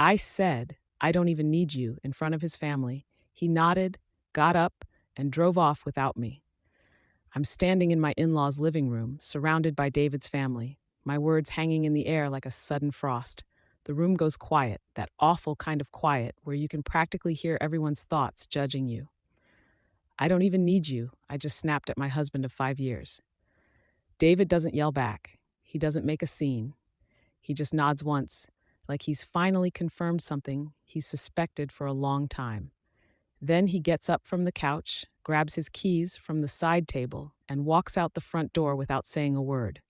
I said, I don't even need you, in front of his family. He nodded, got up, and drove off without me. I'm standing in my in law's living room, surrounded by David's family, my words hanging in the air like a sudden frost. The room goes quiet, that awful kind of quiet where you can practically hear everyone's thoughts judging you. I don't even need you, I just snapped at my husband of 5 years. David doesn't yell back. He doesn't make a scene. He just nods once, like he's finally confirmed something he's suspected for a long time. Then he gets up from the couch, grabs his keys from the side table, and walks out the front door without saying a word.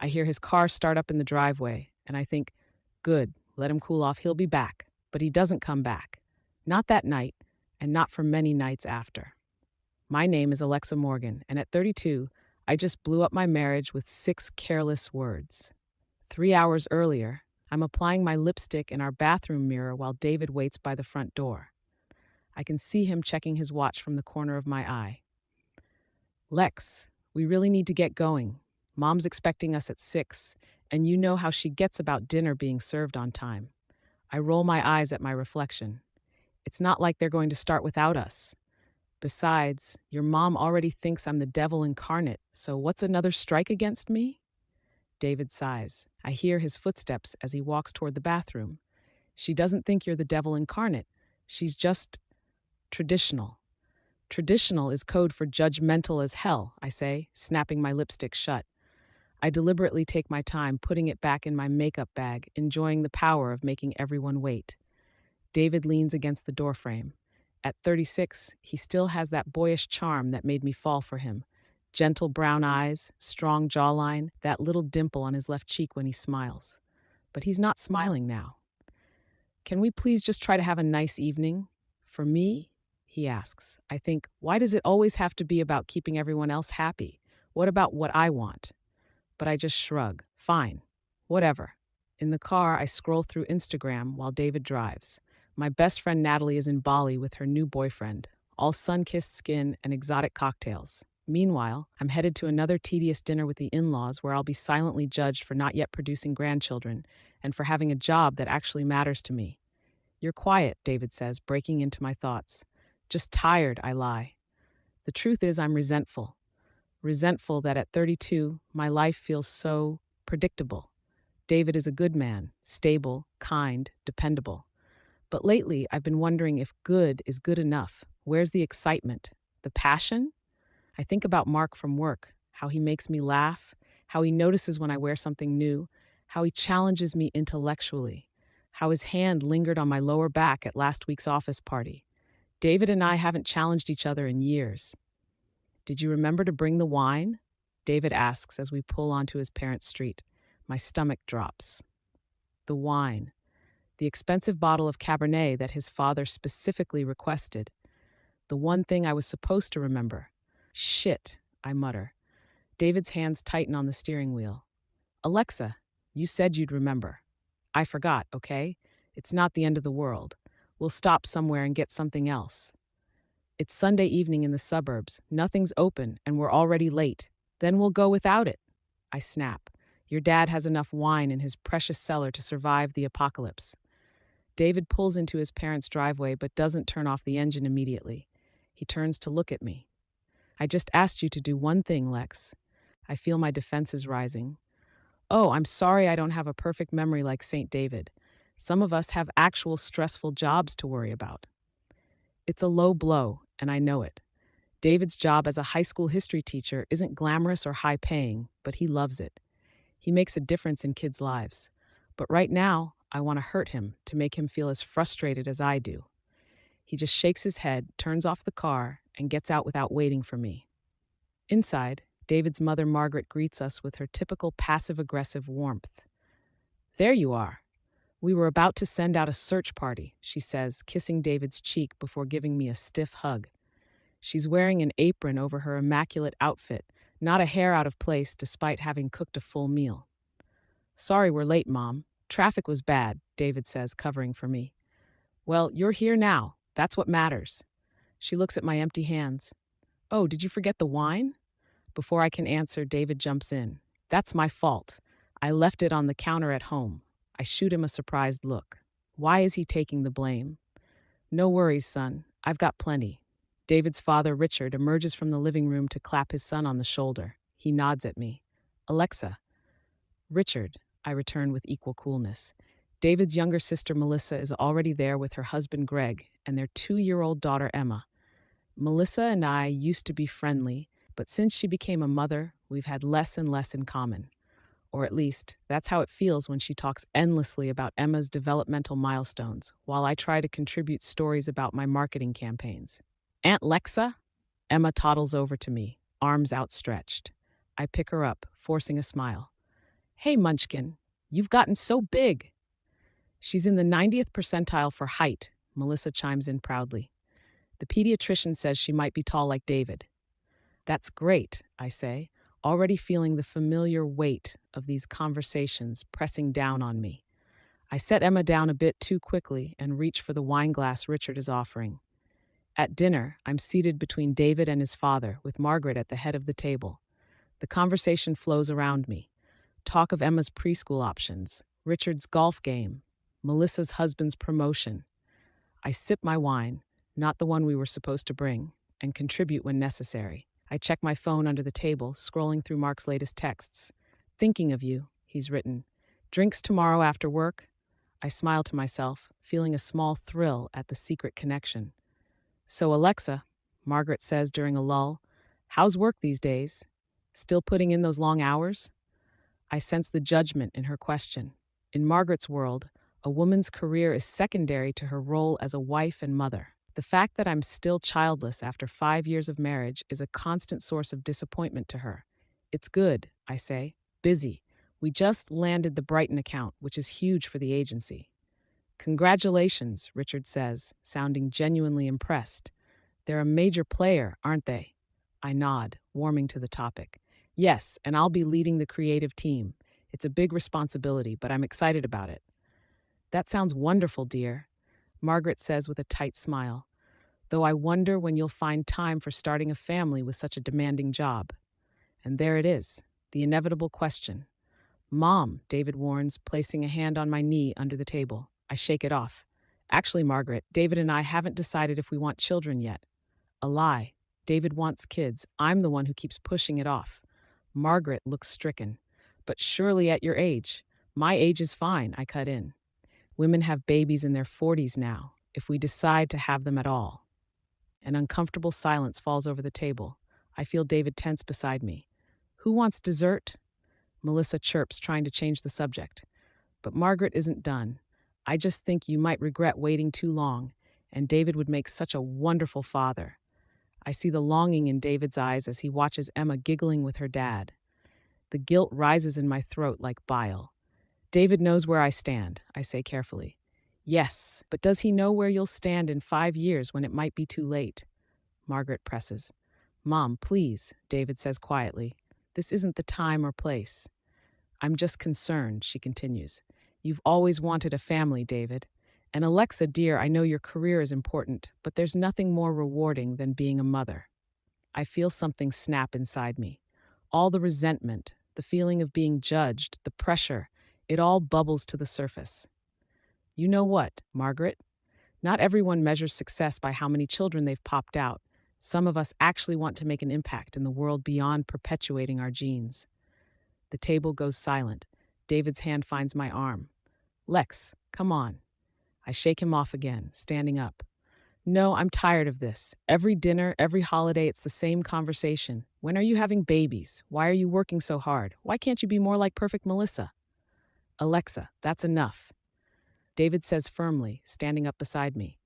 I hear his car start up in the driveway, and I think, good, let him cool off, he'll be back. But he doesn't come back. Not that night, and not for many nights after. My name is Alexa Morgan, and at 32, I just blew up my marriage with 6 careless words. 3 hours earlier, I'm applying my lipstick in our bathroom mirror while David waits by the front door. I can see him checking his watch from the corner of my eye. Lex, we really need to get going. Mom's expecting us at 6, and you know how she gets about dinner being served on time. I roll my eyes at my reflection. It's not like they're going to start without us. Besides, your mom already thinks I'm the devil incarnate, so what's another strike against me? David sighs. I hear his footsteps as he walks toward the bathroom. She doesn't think you're the devil incarnate. She's just traditional. Traditional is code for judgmental as hell, I say, snapping my lipstick shut. I deliberately take my time putting it back in my makeup bag, enjoying the power of making everyone wait. David leans against the doorframe. At 36, he still has that boyish charm that made me fall for him. Gentle brown eyes, strong jawline, that little dimple on his left cheek when he smiles. But he's not smiling now. Can we please just try to have a nice evening? For me? He asks. I think, why does it always have to be about keeping everyone else happy? What about what I want? But I just shrug. Fine. Whatever. In the car, I scroll through Instagram while David drives. My best friend Natalie is in Bali with her new boyfriend, all sun-kissed skin and exotic cocktails. Meanwhile, I'm headed to another tedious dinner with the in-laws where I'll be silently judged for not yet producing grandchildren and for having a job that actually matters to me. You're quiet, David says, breaking into my thoughts. Just tired, I lie. The truth is I'm resentful. Resentful that at 32, my life feels so predictable. David is a good man, stable, kind, dependable. But lately, I've been wondering if good is good enough. Where's the excitement? The passion? I think about Mark from work, how he makes me laugh, how he notices when I wear something new, how he challenges me intellectually, how his hand lingered on my lower back at last week's office party. David and I haven't challenged each other in years. Did you remember to bring the wine? David asks as we pull onto his parents' street. My stomach drops. The wine. The expensive bottle of Cabernet that his father specifically requested. The one thing I was supposed to remember. Shit, I mutter. David's hands tighten on the steering wheel. Alexa, you said you'd remember. I forgot, okay? It's not the end of the world. We'll stop somewhere and get something else. It's Sunday evening in the suburbs. Nothing's open, and we're already late. Then we'll go without it. I snap. Your dad has enough wine in his precious cellar to survive the apocalypse. David pulls into his parents' driveway but doesn't turn off the engine immediately. He turns to look at me. I just asked you to do one thing, Lex. I feel my defenses rising. Oh, I'm sorry I don't have a perfect memory like St. David. Some of us have actual stressful jobs to worry about. It's a low blow, and I know it. David's job as a high school history teacher isn't glamorous or high-paying, but he loves it. He makes a difference in kids' lives. But right now, I want to hurt him to make him feel as frustrated as I do. He just shakes his head, turns off the car, and gets out without waiting for me. Inside, David's mother Margaret greets us with her typical passive-aggressive warmth. There you are. We were about to send out a search party, she says, kissing David's cheek before giving me a stiff hug. She's wearing an apron over her immaculate outfit, not a hair out of place despite having cooked a full meal. Sorry we're late, Mom. Traffic was bad, David says, covering for me. Well, you're here now. That's what matters. She looks at my empty hands. Oh, did you forget the wine? Before I can answer, David jumps in. That's my fault. I left it on the counter at home. I shoot him a surprised look. Why is he taking the blame? No worries, son. I've got plenty. David's father, Richard, emerges from the living room to clap his son on the shoulder. He nods at me. Alexa. Richard, I return with equal coolness. David's younger sister, Melissa, is already there with her husband, Greg, and their 2-year-old daughter, Emma. Melissa and I used to be friendly, but since she became a mother, we've had less and less in common. Or at least, that's how it feels when she talks endlessly about Emma's developmental milestones, while I try to contribute stories about my marketing campaigns. Aunt Lexa? Emma toddles over to me, arms outstretched. I pick her up, forcing a smile. Hey, Munchkin, you've gotten so big. She's in the 90th percentile for height, Melissa chimes in proudly. The pediatrician says she might be tall like David. That's great, I say, already feeling the familiar weight of these conversations pressing down on me. I set Emma down a bit too quickly and reach for the wine glass Richard is offering. At dinner, I'm seated between David and his father, with Margaret at the head of the table. The conversation flows around me. Talk of Emma's preschool options, Richard's golf game, Melissa's husband's promotion. I sip my wine, not the one we were supposed to bring, and contribute when necessary. I check my phone under the table, scrolling through Mark's latest texts. Thinking of you, he's written. Drinks tomorrow after work? I smile to myself, feeling a small thrill at the secret connection. So, Alexa, Margaret says during a lull, how's work these days? Still putting in those long hours? I sense the judgment in her question. In Margaret's world, a woman's career is secondary to her role as a wife and mother. The fact that I'm still childless after 5 years of marriage is a constant source of disappointment to her. It's good, I say. Busy. We just landed the Brighton account, which is huge for the agency. Congratulations, Richard says, sounding genuinely impressed. They're a major player, aren't they? I nod, warming to the topic. Yes, and I'll be leading the creative team. It's a big responsibility, but I'm excited about it. That sounds wonderful, dear, Margaret says with a tight smile, though I wonder when you'll find time for starting a family with such a demanding job. And there it is, the inevitable question. Mom, David warns, placing a hand on my knee under the table. I shake it off. Actually, Margaret, David and I haven't decided if we want children yet. A lie. David wants kids. I'm the one who keeps pushing it off. Margaret looks stricken. But surely at your age. My age is fine, I cut in. Women have babies in their 40s now, if we decide to have them at all. An uncomfortable silence falls over the table. I feel David tense beside me. Who wants dessert? Melissa chirps, trying to change the subject. But Margaret isn't done. I just think you might regret waiting too long, and David would make such a wonderful father. I see the longing in David's eyes as he watches Emma giggling with her dad. The guilt rises in my throat like bile. David knows where I stand, I say carefully. Yes, but does he know where you'll stand in 5 years when it might be too late? Margaret presses. Mom, please, David says quietly. This isn't the time or place. I'm just concerned, she continues. You've always wanted a family, David. And Alexa, dear, I know your career is important, but there's nothing more rewarding than being a mother. I feel something snap inside me. All the resentment, the feeling of being judged, the pressure, it all bubbles to the surface. You know what, Margaret? Not everyone measures success by how many children they've popped out. Some of us actually want to make an impact in the world beyond perpetuating our genes. The table goes silent. David's hand finds my arm. Lex, come on. I shake him off again, standing up. No, I'm tired of this. Every dinner, every holiday, it's the same conversation. When are you having babies? Why are you working so hard? Why can't you be more like perfect Melissa? Alexa, that's enough. David says firmly, standing up beside me.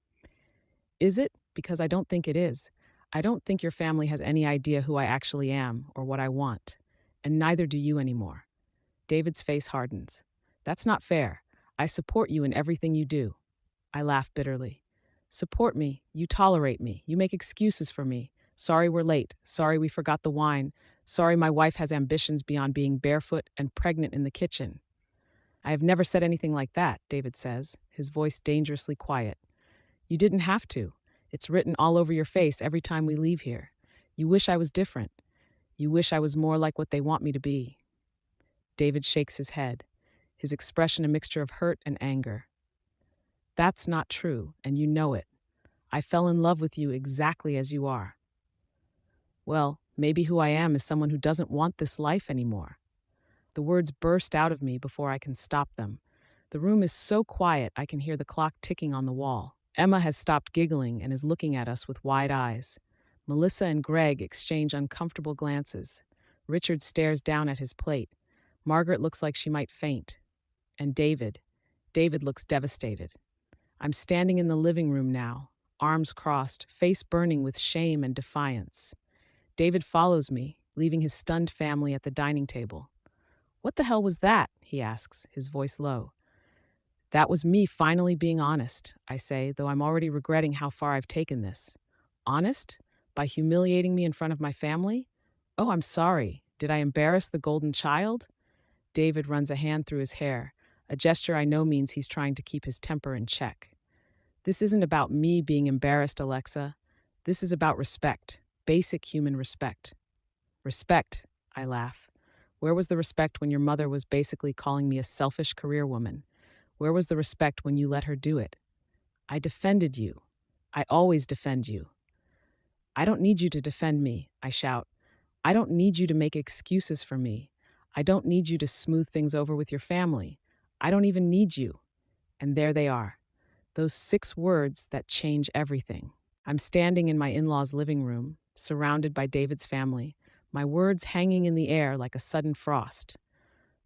Is it? Because I don't think it is. I don't think your family has any idea who I actually am or what I want. And neither do you anymore. David's face hardens. That's not fair. I support you in everything you do. I laugh bitterly. Support me. You tolerate me. You make excuses for me. Sorry we're late. Sorry we forgot the wine. Sorry my wife has ambitions beyond being barefoot and pregnant in the kitchen. I have never said anything like that, David says, his voice dangerously quiet. You didn't have to. It's written all over your face every time we leave here. You wish I was different. You wish I was more like what they want me to be. David shakes his head, his expression a mixture of hurt and anger. That's not true, and you know it. I fell in love with you exactly as you are. Well, maybe who I am is someone who doesn't want this life anymore. The words burst out of me before I can stop them. The room is so quiet I can hear the clock ticking on the wall. Emma has stopped giggling and is looking at us with wide eyes. Melissa and Greg exchange uncomfortable glances. Richard stares down at his plate. Margaret looks like she might faint. And David looks devastated. I'm standing in the living room now, arms crossed, face burning with shame and defiance. David follows me, leaving his stunned family at the dining table. "What the hell was that?" he asks, his voice low. "That was me finally being honest," I say, though I'm already regretting how far I've taken this. "Honest? By humiliating me in front of my family? Oh, I'm sorry. Did I embarrass the golden child?" David runs a hand through his hair, a gesture I know means he's trying to keep his temper in check. "This isn't about me being embarrassed, Alexa. This is about respect, basic human respect." "Respect," I laugh. "Where was the respect when your mother was basically calling me a selfish career woman? Where was the respect when you let her do it?" "I defended you. I always defend you." "I don't need you to defend me," I shout. "I don't need you to make excuses for me. I don't need you to smooth things over with your family. I don't even need you." And there they are, those 6 words that change everything. I'm standing in my in-laws' living room, surrounded by David's family, my words hanging in the air like a sudden frost.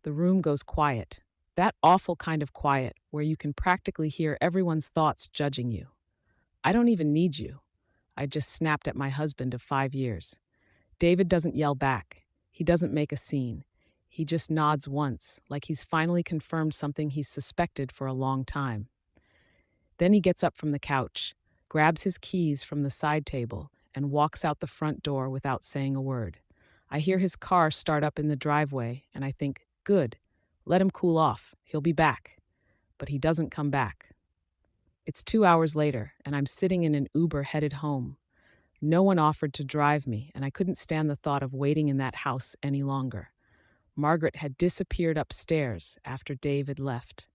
The room goes quiet, that awful kind of quiet where you can practically hear everyone's thoughts judging you. "I don't even need you," I just snapped at my husband of 5 years. David doesn't yell back. He doesn't make a scene. He just nods once, like he's finally confirmed something he's suspected for a long time. Then he gets up from the couch, grabs his keys from the side table, and walks out the front door without saying a word. I hear his car start up in the driveway, and I think, good, let him cool off. He'll be back. But he doesn't come back. It's 2 hours later, and I'm sitting in an Uber headed home. No one offered to drive me, and I couldn't stand the thought of waiting in that house any longer. Margaret had disappeared upstairs after David left.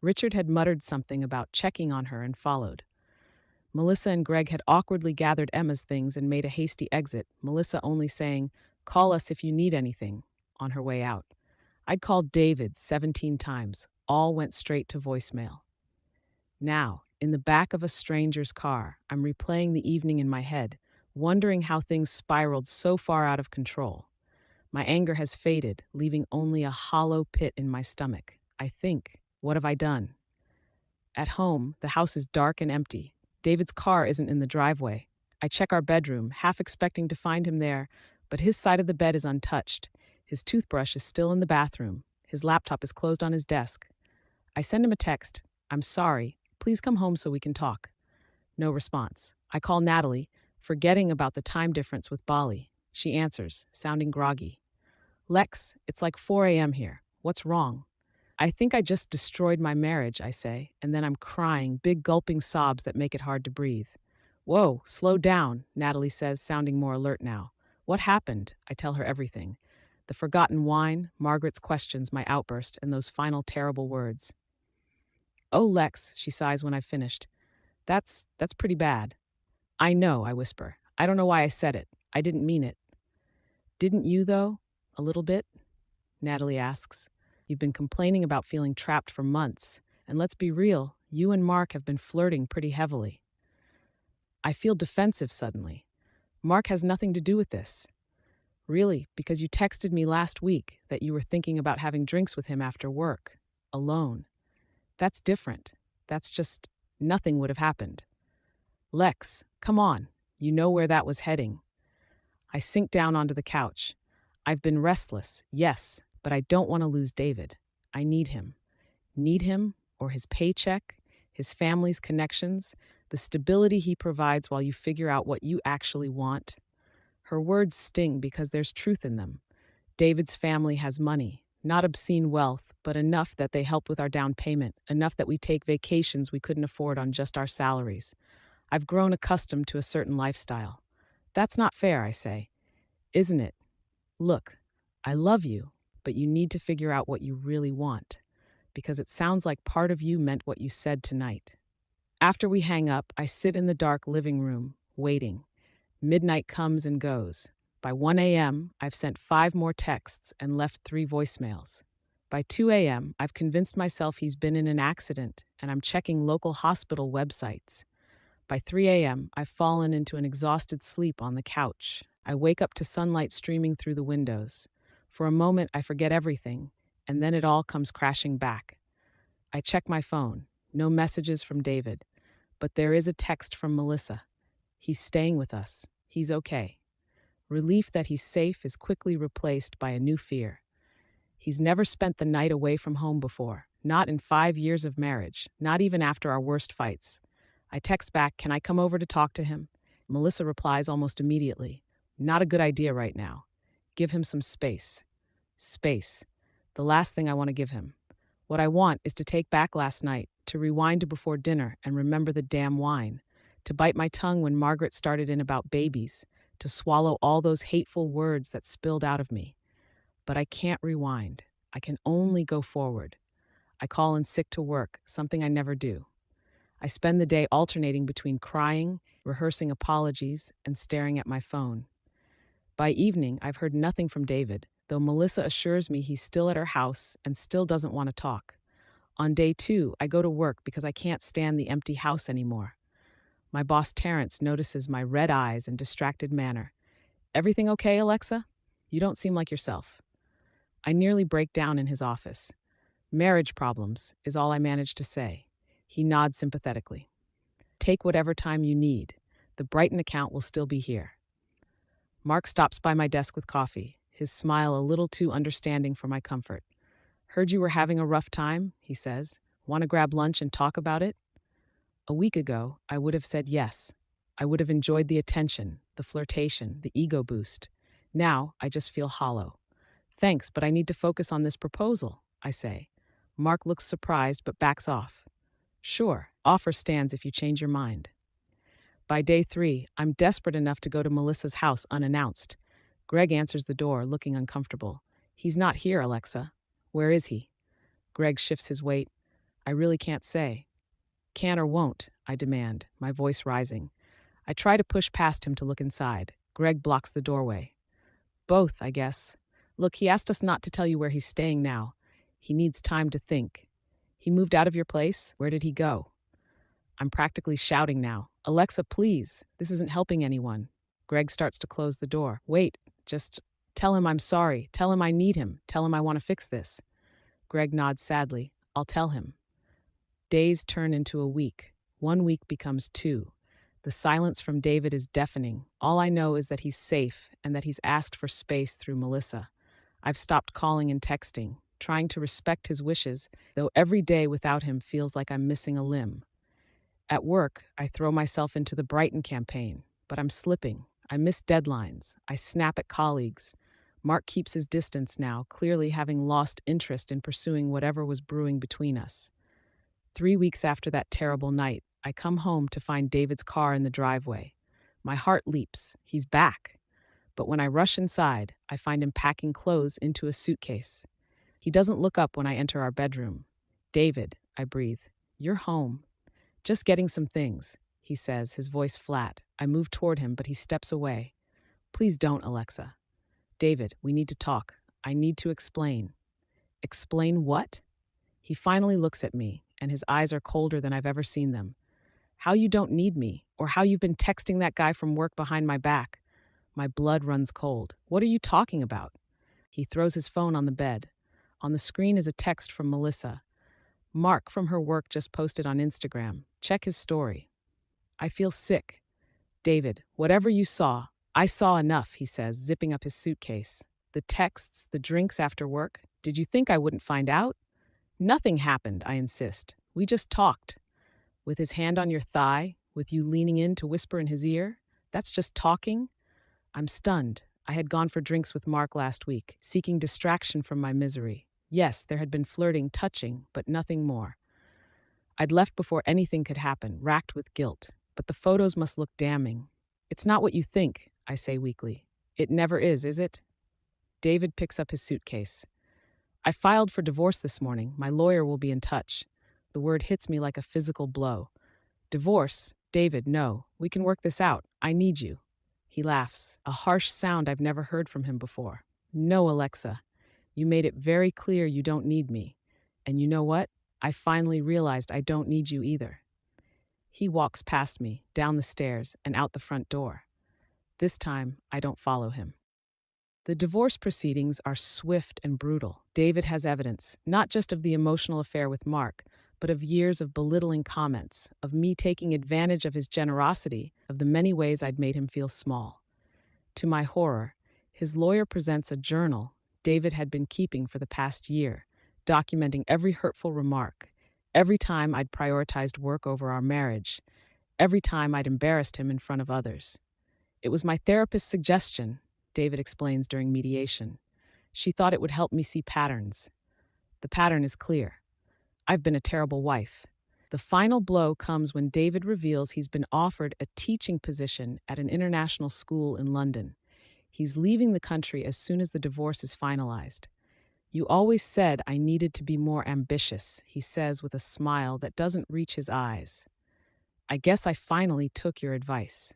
Richard had muttered something about checking on her and followed. Melissa and Greg had awkwardly gathered Emma's things and made a hasty exit, Melissa only saying, "Call us if you need anything," on her way out. I'd called David 17 times. All went straight to voicemail. Now, in the back of a stranger's car, I'm replaying the evening in my head, wondering how things spiraled so far out of control. My anger has faded, leaving only a hollow pit in my stomach. I think, what have I done? At home, the house is dark and empty. David's car isn't in the driveway. I check our bedroom, half expecting to find him there, but his side of the bed is untouched. His toothbrush is still in the bathroom. His laptop is closed on his desk. I send him a text. "I'm sorry. Please come home so we can talk." No response. I call Natalie, forgetting about the time difference with Bali. She answers, sounding groggy. "Lex, it's like 4 a.m. here. What's wrong?" "I think I just destroyed my marriage," I say, and then I'm crying, big gulping sobs that make it hard to breathe. "Whoa, slow down," Natalie says, sounding more alert now. "What happened?" I tell her everything. The forgotten wine, Margaret's questions, my outburst, and those final terrible words. "Oh, Lex," she sighs when I've finished. That's pretty bad." "I know," I whisper. "I don't know why I said it. I didn't mean it." "Didn't you, though? A little bit?" Natalie asks. "You've been complaining about feeling trapped for months. And let's be real, you and Mark have been flirting pretty heavily." I feel defensive suddenly. "Mark has nothing to do with this." "Really? Because you texted me last week that you were thinking about having drinks with him after work. Alone. That's different. That's just, nothing would have happened." "Lex, come on. You know where that was heading." I sink down onto the couch. I've been restless, yes, but I don't want to lose David. I need him. Need him, or his paycheck, his family's connections, the stability he provides while you figure out what you actually want. Her words sting because there's truth in them. David's family has money, not obscene wealth, but enough that they help with our down payment, enough that we take vacations we couldn't afford on just our salaries. I've grown accustomed to a certain lifestyle. "That's not fair," I say. "Isn't it? Look, I love you, but you need to figure out what you really want, because it sounds like part of you meant what you said tonight." After we hang up, I sit in the dark living room, waiting. Midnight comes and goes. By 1 a.m., I've sent 5 more texts and left 3 voicemails. By 2 a.m., I've convinced myself he's been in an accident, and I'm checking local hospital websites. By 3 a.m., I've fallen into an exhausted sleep on the couch. I wake up to sunlight streaming through the windows. For a moment, I forget everything, and then it all comes crashing back. I check my phone. No messages from David, but there is a text from Melissa. He's staying with us. He's okay. Relief that he's safe is quickly replaced by a new fear. He's never spent the night away from home before, not in 5 years of marriage, not even after our worst fights. I text back, "Can I come over to talk to him?" Melissa replies almost immediately, "Not a good idea right now. Give him some space." Space. The last thing I want to give him. What I want is to take back last night, to rewind to before dinner and remember the damn wine, to bite my tongue when Margaret started in about babies, to swallow all those hateful words that spilled out of me. But I can't rewind. I can only go forward. I call in sick to work, something I never do. I spend the day alternating between crying, rehearsing apologies, and staring at my phone. By evening, I've heard nothing from David, though Melissa assures me he's still at her house and still doesn't want to talk. On day 2, I go to work because I can't stand the empty house anymore. My boss Terrence notices my red eyes and distracted manner. "Everything okay, Alexa? You don't seem like yourself." I nearly break down in his office. "Marriage problems," is all I manage to say. He nods sympathetically. "Take whatever time you need. The Brighton account will still be here." Mark stops by my desk with coffee, his smile a little too understanding for my comfort. "Heard you were having a rough time," he says. "Want to grab lunch and talk about it?" A week ago, I would have said yes. I would have enjoyed the attention, the flirtation, the ego boost. Now, I just feel hollow. "Thanks, but I need to focus on this proposal," I say. Mark looks surprised but backs off. "Sure, offer stands if you change your mind." By day 3, I'm desperate enough to go to Melissa's house unannounced. Greg answers the door, looking uncomfortable. "He's not here, Alexa." "Where is he?" Greg shifts his weight. "I really can't say." "Can or won't?" I demand, my voice rising. I try to push past him to look inside. Greg blocks the doorway. "Both, I guess. Look, he asked us not to tell you where he's staying now. He needs time to think." "He moved out of your place? Where did he go?" I'm practically shouting now. "Alexa, please. This isn't helping anyone." Greg starts to close the door. "Wait, just tell him I'm sorry. Tell him I need him. Tell him I want to fix this." Greg nods sadly. "I'll tell him." Days turn into a week. 1 week becomes 2. The silence from David is deafening. All I know is that he's safe and that he's asked for space through Melissa. I've stopped calling and texting, trying to respect his wishes, though every day without him feels like I'm missing a limb. At work, I throw myself into the Brighton campaign, but I'm slipping. I miss deadlines. I snap at colleagues. Mark keeps his distance now, clearly having lost interest in pursuing whatever was brewing between us. 3 weeks after that terrible night, I come home to find David's car in the driveway. My heart leaps. He's back. But when I rush inside, I find him packing clothes into a suitcase. He doesn't look up when I enter our bedroom. "David," I breathe, "you're home." "Just getting some things," he says, his voice flat. I move toward him, but he steps away. "Please don't, Alexa." "David, we need to talk. I need to explain." "Explain what?" He finally looks at me, and his eyes are colder than I've ever seen them. "How you don't need me, or how you've been texting that guy from work behind my back." My blood runs cold. "What are you talking about?" He throws his phone on the bed. On the screen is a text from Melissa. "Mark from her work just posted on Instagram. Check his story." I feel sick. "David, whatever you saw, I saw enough," he says, zipping up his suitcase. "The texts, the drinks after work. Did you think I wouldn't find out?" "Nothing happened," I insist. "We just talked." "With his hand on your thigh, with you leaning in to whisper in his ear? That's just talking?" I'm stunned. I had gone for drinks with Mark last week, seeking distraction from my misery. Yes, there had been flirting, touching, but nothing more. I'd left before anything could happen, racked with guilt. But the photos must look damning. "It's not what you think," I say weakly. "It never is it?" David picks up his suitcase. "I filed for divorce this morning. My lawyer will be in touch." The word hits me like a physical blow. Divorce? David, no. We can work this out. I need you. He laughs, a harsh sound I've never heard from him before. No, Alexa. You made it very clear you don't need me. And you know what? I finally realized I don't need you either. He walks past me, down the stairs, and out the front door. This time, I don't follow him. The divorce proceedings are swift and brutal. David has evidence, not just of the emotional affair with Mark, but of years of belittling comments, of me taking advantage of his generosity, of the many ways I'd made him feel small. To my horror, his lawyer presents a journal David had been keeping for the past year, documenting every hurtful remark, every time I'd prioritized work over our marriage, every time I'd embarrassed him in front of others. It was my therapist's suggestion, David explains during mediation. She thought it would help me see patterns. The pattern is clear. I've been a terrible wife. The final blow comes when David reveals he's been offered a teaching position at an international school in London. He's leaving the country as soon as the divorce is finalized. You always said I needed to be more ambitious, he says with a smile that doesn't reach his eyes. I guess I finally took your advice.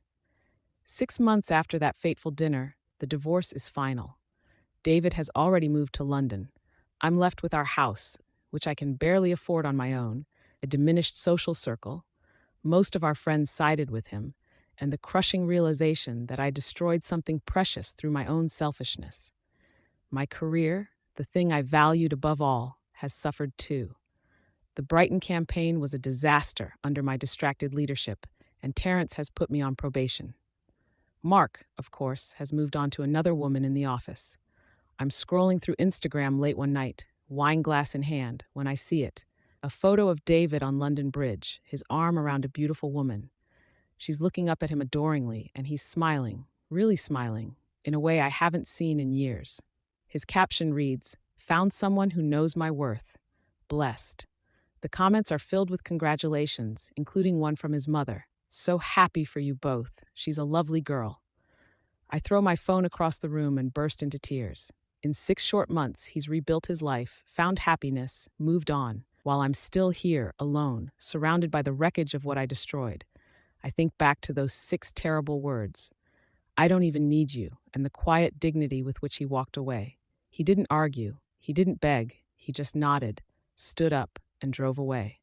6 months after that fateful dinner, the divorce is final. David has already moved to London. I'm left with our house, which I can barely afford on my own, a diminished social circle. Most of our friends sided with him, and the crushing realization that I destroyed something precious through my own selfishness. My career, the thing I valued above all, has suffered too. The Brighton campaign was a disaster under my distracted leadership, and Terrence has put me on probation. Mark, of course, has moved on to another woman in the office. I'm scrolling through Instagram late one night, wine glass in hand, when I see it. A photo of David on London Bridge, his arm around a beautiful woman. She's looking up at him adoringly, and he's smiling, really smiling, in a way I haven't seen in years. His caption reads, "Found someone who knows my worth. Blessed." The comments are filled with congratulations, including one from his mother. "So happy for you both. She's a lovely girl." I throw my phone across the room and burst into tears. In 6 short months, he's rebuilt his life, found happiness, moved on, while I'm still here, alone, surrounded by the wreckage of what I destroyed. I think back to those 6 terrible words. I don't even need you, and the quiet dignity with which he walked away. He didn't argue, he didn't beg, he just nodded, stood up, and drove away.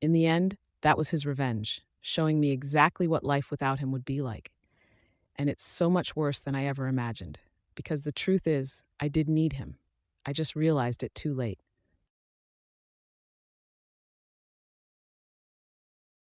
In the end, that was his revenge, showing me exactly what life without him would be like. And it's so much worse than I ever imagined, because the truth is, I did need him. I just realized it too late.